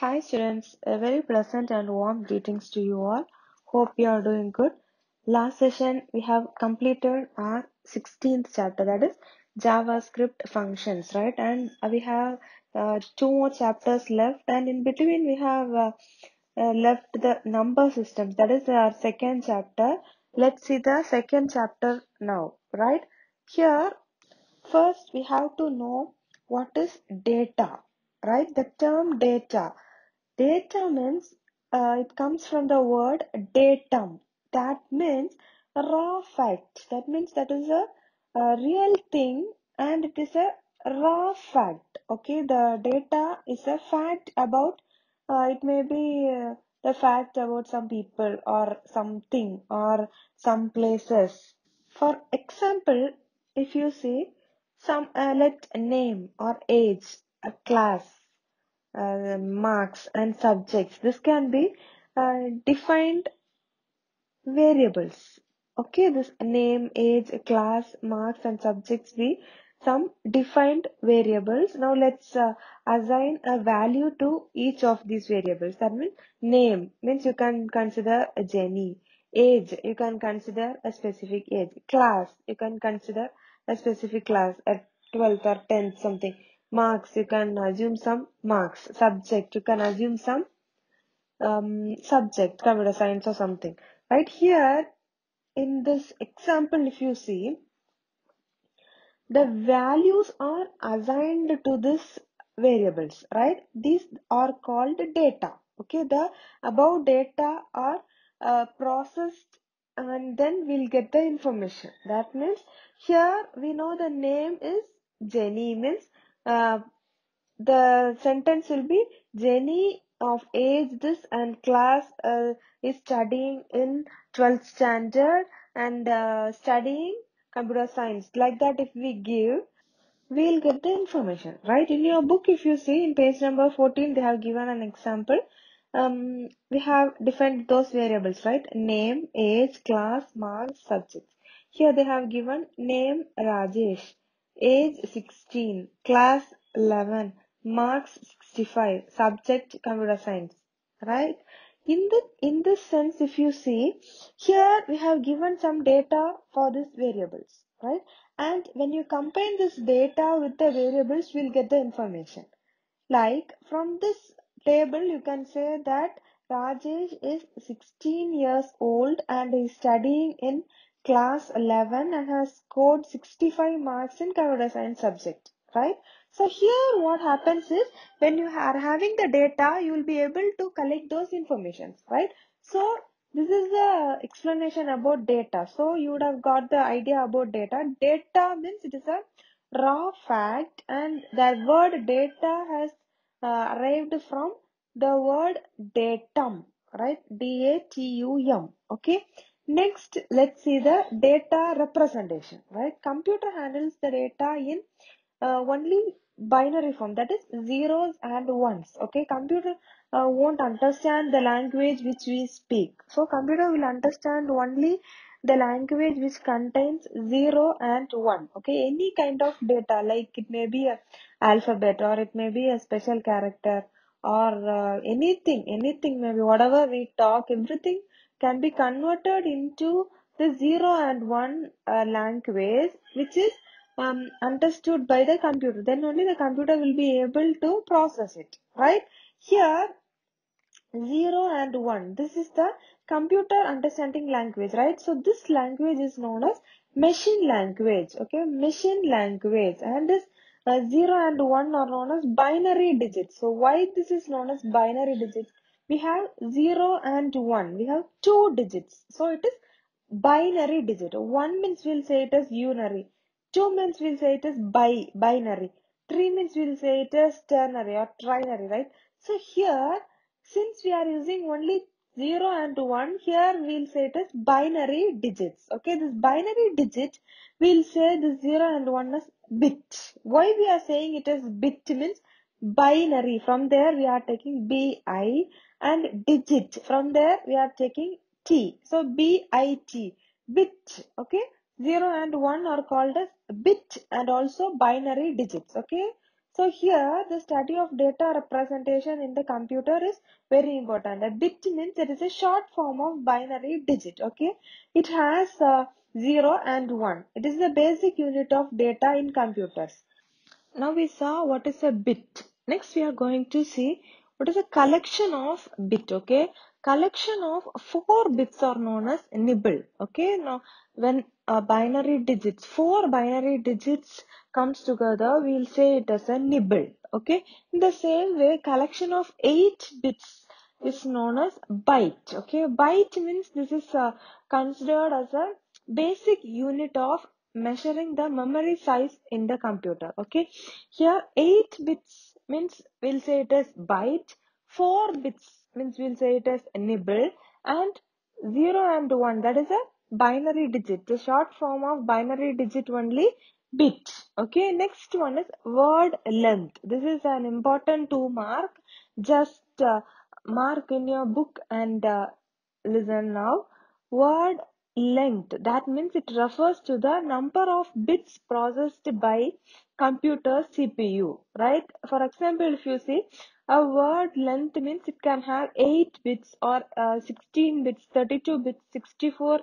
Hi students, a very pleasant and warm greetings to you all. Hope you are doing good. Last session we have completed our 16th chapter, that is JavaScript functions, right? And we have two more chapters left, and in between we have left the number systems, that is our second chapter. Let's see the second chapter now, right? Here first we have to know what is data, right? The term data. Data means it comes from the word datum. That means raw fact. That means that is a real thing and it is a raw fact. Okay, the data is a fact about, it may be the fact about some people or something or some places. For example, if you see some, let name or age, a class, marks and subjects. This can be defined variables. Okay, this name, age, class, marks and subjects be some defined variables. Now let's assign a value to each of these variables. That means name means you can consider a Jenny. Age, you can consider a specific age. Class, you can consider a specific class at 12th or 10th something. Marks, you can assume some marks. Subject, you can assume some subject, computer science or something. Right here in this example, if you see, the values are assigned to this variables, right? These are called data. Okay, the above data are processed and then we'll get the information. That means here we know the name is Jenny, means uh, the sentence will be Jenny of age this and class is studying in 12th standard and studying computer science. Like that, if we give, we'll get the information, right? In your book, if you see in page number 14, they have given an example. We have defined those variables, right? Name, age, class, marks, subjects. Here they have given name Rajesh, age 16, class 11, marks 65, subject computer science, right? In this sense, if you see, here we have given some data for these variables, right? And when you combine this data with the variables, we'll get the information. Like from this table, you can say that Rajesh is 16 years old and is studying in class 11 and has scored 65 marks in computer science subject, right? So here what happens is when you are having the data, you will be able to collect those informations, right? So this is the explanation about data. So you would have got the idea about data. Data means it is a raw fact, and the word data has arrived from the word datum, right? datum. Okay. Next, let's see the data representation, right? Computer handles the data in only binary form, that is zeros and ones. Okay, computer won't understand the language which we speak, so computer will understand only the language which contains 0 and 1. Okay, any kind of data, like it may be a alphabet or it may be a special character or anything maybe whatever we talk, everything can be converted into the 0 and 1 language which is understood by the computer. Then only the computer will be able to process it, right? Here 0 and 1, this is the computer understanding language, right? So this language is known as machine language. Okay, machine language. And this 0 and 1 are known as binary digits. So why this is known as binary digits? We have 0 and 1, we have two digits, so it is binary digit. 1 means we'll say it as unary, 2 means we'll say it as binary, 3 means we'll say it as ternary or trinary, right? So here, since we are using only 0 and 1, here we'll say it as binary digits. Okay, this binary digit, we'll say the 0 and 1 as bit. Why we are saying it as bit means binary. From there we are taking bi, and digit. From there we are taking t. So bit, bit. Okay, 0 and 1 are called as bit and also binary digits. Okay. So here the study of data representation in the computer is very important. A bit means it is a short form of binary digit. Okay, it has 0 and 1. It is the basic unit of data in computers. Now we saw what is a bit. Next we are going to see what is a collection of bit. Okay, collection of 4 bits are known as nibble. Okay, now when four binary digits comes together, we'll say it as a nibble. Okay, in the same way, collection of 8 bits is known as byte. Okay, byte means this is considered as a basic unit of measuring the memory size in the computer. Okay, here 8 bits means we'll say it as byte, 4 bits means we'll say it as nibble, and 0 and 1, that is a binary digit, the short form of binary digit only, bit. Okay, next one is word length. This is an important 2 mark. Just mark in your book and listen now. Word length, that means it refers to the number of bits processed by computer CPU, right? For example, if you see a word length means it can have 8 bits or 16 bits, 32 bits, 64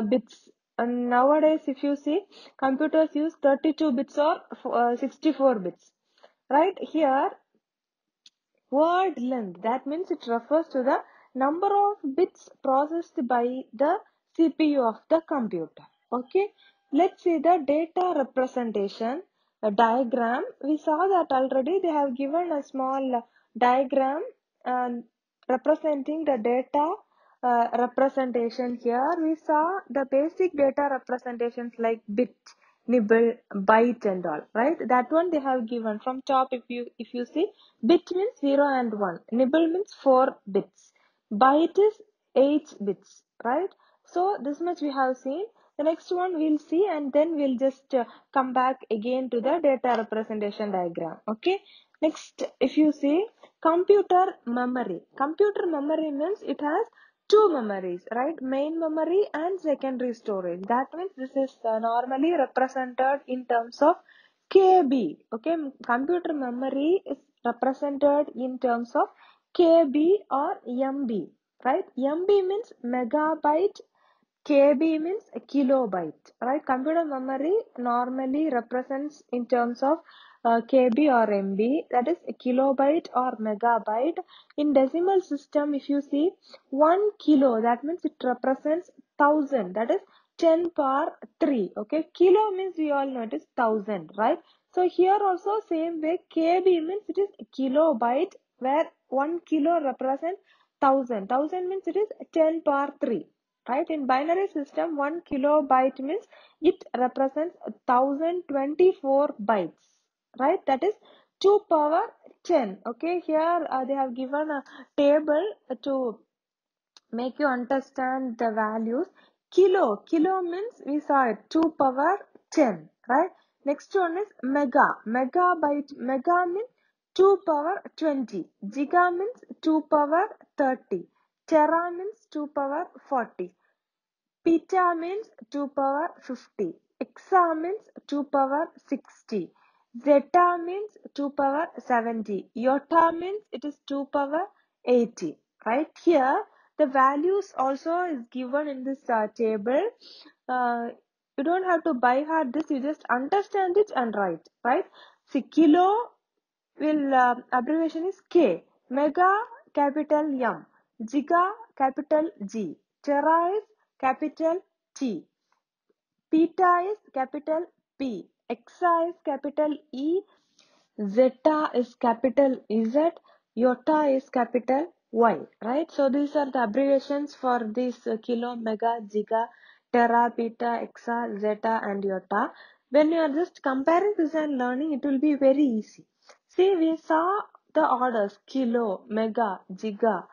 bits. And nowadays, if you see, computers use 32 bits or 64 bits, right? Here, word length, that means it refers to the number of bits processed by the CPU of the computer. Okay, let's see the data representation diagram. We saw that already. They have given a small diagram uh, representing the data representation. Here we saw the basic data representations like bit, nibble, byte and all, right? That one they have given from top. If you see, bit means 0 and 1, nibble means 4 bits, byte is 8 bits, right? So this much we have seen. The next one we'll see, and then we'll just come back again to the data representation diagram. Okay, next, if you see, computer memory. Computer memory means it has two memories, right? Main memory and secondary storage. That means this is normally represented in terms of KB. Okay, computer memory is represented in terms of KB or MB, right? MB means megabyte, KB means a kilobyte, right? Computer memory normally represents in terms of KB or MB, that is a kilobyte or megabyte. In decimal system, if you see 1 kilo, that means it represents 1000, that is 10 power 3. Okay, kilo means we all know it is 1000, right? So here also same way, KB means it is kilobyte, where 1 kilo represents 1000. 1000 means it is 10 power 3. Right, in binary system 1 kilobyte means it represents 1024 bytes, right? That is 2 power 10. Okay, here they have given a table to make you understand the values. Kilo means we saw it 2 power 10, right? Next one is megabyte. Mega means 2 power 20. Giga means 2 power 30. Tera means 2 power 40. Peta means 2 power 50. Exa means 2 power 60. Zeta means 2 power 70. Iota means it is 2 power 80. Right here, the values also is given in this table. You don't have to by heart this, you just understand it and write. Right? See, kilo will abbreviation is K. Mega, capital M. Giga, capital G. Tera is capital T. Peta is capital P. Exa is capital E. Zeta is capital Z. Iota is capital Y. Right? So these are the abbreviations for this kilo, mega, giga, tera, peta, exa, zeta and iota. When you are just comparing this and learning, it will be very easy. See, we saw the orders kilo, mega, giga,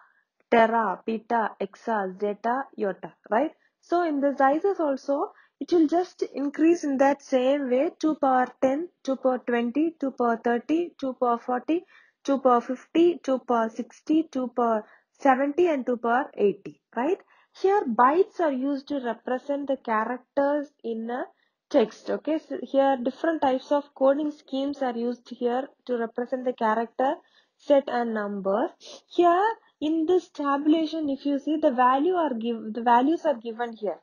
tera, peta, exa, zeta, iota, right? So in the sizes also, it will just increase in that same way, 2 power 10, 2 power 20, 2 power 30, 2 power 40, 2 power 50, 2 power 60, 2 power 70 and 2 power 80, right? Here bytes are used to represent the characters in a text. Okay, so here different types of coding schemes are used here to represent the character set and number. Here in this tabulation, if you see the values are given here,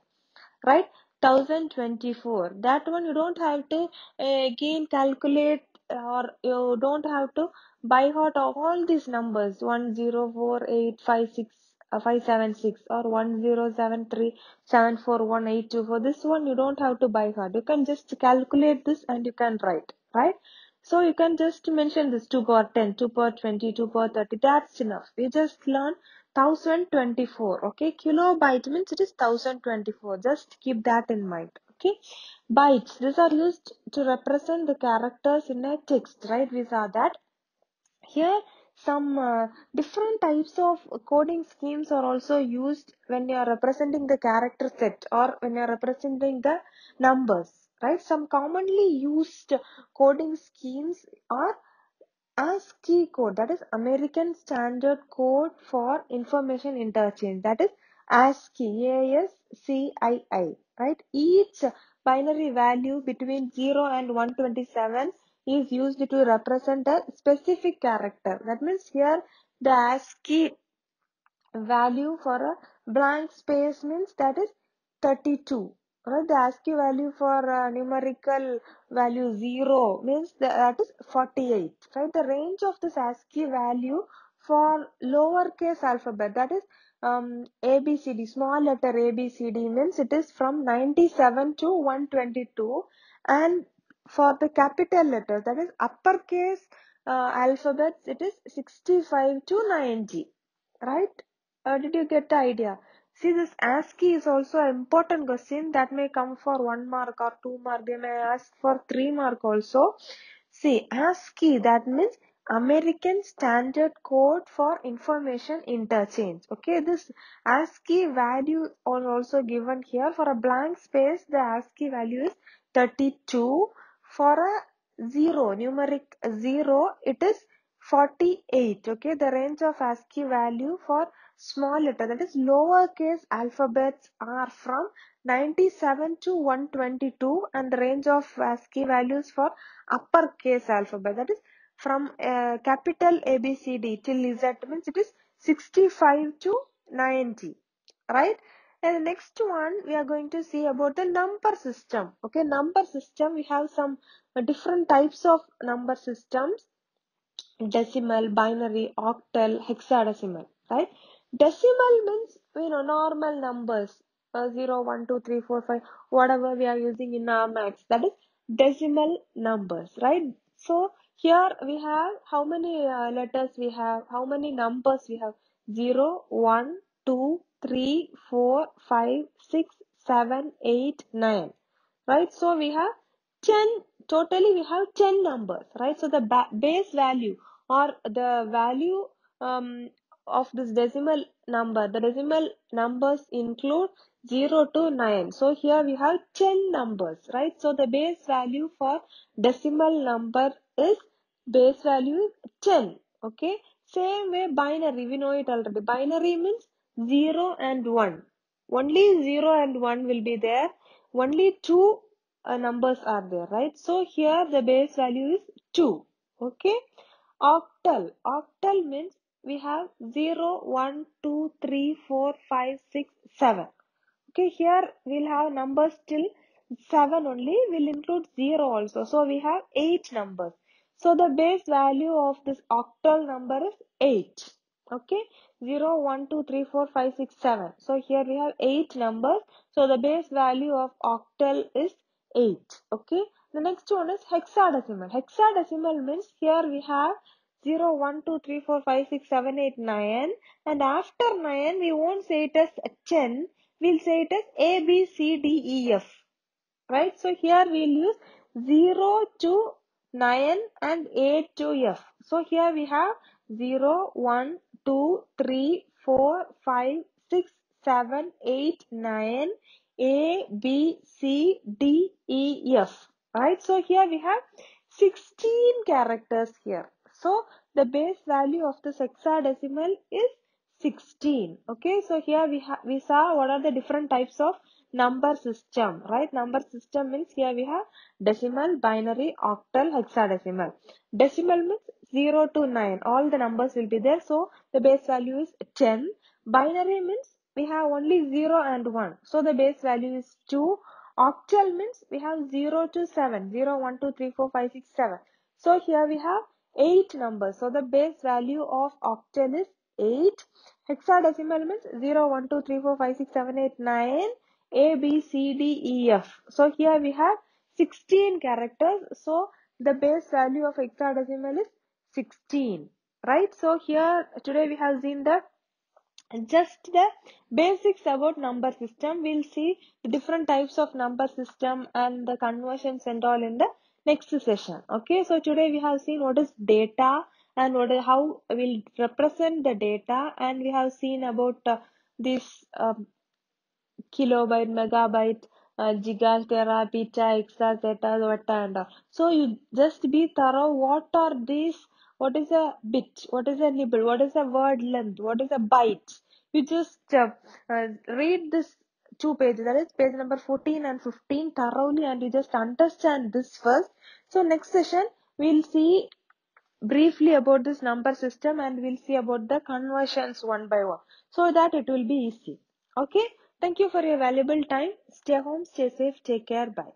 right? 1024, that one you don't have to again calculate, or you don't have to by heart of all these numbers 104856 576 or 1073741824. This one you don't have to by heart, you can just calculate this and you can write, right? So you can just mention this 2 power 10, 2 power 20, 2 power 30, that's enough. We just learn 1024. Okay, kilobyte means it is 1024. Just keep that in mind. Okay, bytes, these are used to represent the characters in a text, right? We saw that. Here some different types of coding schemes are also used when you are representing the character set or when you are representing the numbers, right? Some commonly used coding schemes are ASCII code, that is American Standard Code for Information Interchange, that is ASCII, ASCII, right? Each binary value between 0 and 127 is used to represent a specific character. That means here the ASCII value for a blank space means that is 32, right? The ASCII value for numerical value 0 means that is 48, right? The range of this ASCII value for lowercase alphabet, that is ABCD, small letter ABCD, means it is from 97 to 122, and for the capital letters, that is uppercase alphabets, it is 65 to 90, right? Did you get the idea? See, this ASCII is also an important question that may come for 1 mark or 2 mark. They may ask for 3 mark also. See, ASCII, that means American Standard Code for Information Interchange. Okay, this ASCII value are also given here. For a blank space, the ASCII value is 32. For a 0, numeric 0, it is 48. Okay, the range of ASCII value for small letter, that is lowercase alphabets, are from 97 to 122, and the range of ASCII values for uppercase alphabet, that is from capital ABCD till Z, means it is 65 to 90, right? And the next one we are going to see about the number system. Okay, number system, we have some different types of number systems: decimal, binary, octal, hexadecimal, right? Decimal means, normal numbers, 0, 1, 2, 3, 4, 5, whatever we are using in our maths, that is decimal numbers, right? So here we have how many letters we have, how many numbers we have: 0, 1, 2, 3, 4, 5, 6, 7, 8, 9, right? So we have 10, totally we have 10 numbers, right? So the base value or the value of this decimal number, the decimal numbers include 0 to 9. So here we have 10 numbers, right? So the base value for decimal number is, base value is 10. Okay, same way binary, we know it already. Binary means 0 and 1. Only 0 and 1 will be there. Only two numbers are there, right? So here the base value is 2. Okay. Octal. Octal means we have 0, 1, 2, 3, 4, 5, 6, 7. Okay, here we'll have numbers till 7 only. We'll include 0 also. So we have 8 numbers. So the base value of this octal number is 8. Okay, 0, 1, 2, 3, 4, 5, 6, 7. So here we have 8 numbers. So the base value of octal is 8. Okay, the next one is hexadecimal. Hexadecimal means here we have 0, 1, 2, 3, 4, 5, 6, 7, 8, 9. And after 9, we won't say it as 10. We'll say it as A, B, C, D, E, F. Right? So here we'll use 0 to 9 and A to F. So here we have 0, 1, 2, 3, 4, 5, 6, 7, 8, 9, A, B, C, D, E, F. Right? So here we have 16 characters here. So the base value of this hexadecimal is 16. Okay, so here we saw what are the different types of number system, right? Number system means here we have decimal, binary, octal, hexadecimal. Decimal means 0 to 9. All the numbers will be there. So the base value is 10. Binary means we have only 0 and 1. So the base value is 2. Octal means we have 0 to 7. 0, 1, 2, 3, 4, 5, 6, 7. So here we have 8 numbers. So the base value of octal is 8. Hexadecimal means 0, 1, 2, 3, 4, 5, 6, 7, 8, 9. A, B, C, D, E, F. So here we have 16 characters. So the base value of hexadecimal is 16. Right? So here today we have seen just the basics about number system. We'll see the different types of number system and the conversions and all in the next session. Okay, so today we have seen what is data and how we'll represent the data, and we have seen about this kilobyte, megabyte, giga, tera, peta, exa, zeta, zeta, and all. So you just be thorough. What are these? What is a bit? What is a nibble? What is a word length? What is a byte? You just read this 2 pages, that is page number 14 and 15 thoroughly, and you just understand this first. So next session we'll see briefly about this number system, and we'll see about the conversions one by one, so that it will be easy. Okay, thank you for your valuable time. Stay home, stay safe, take care, bye.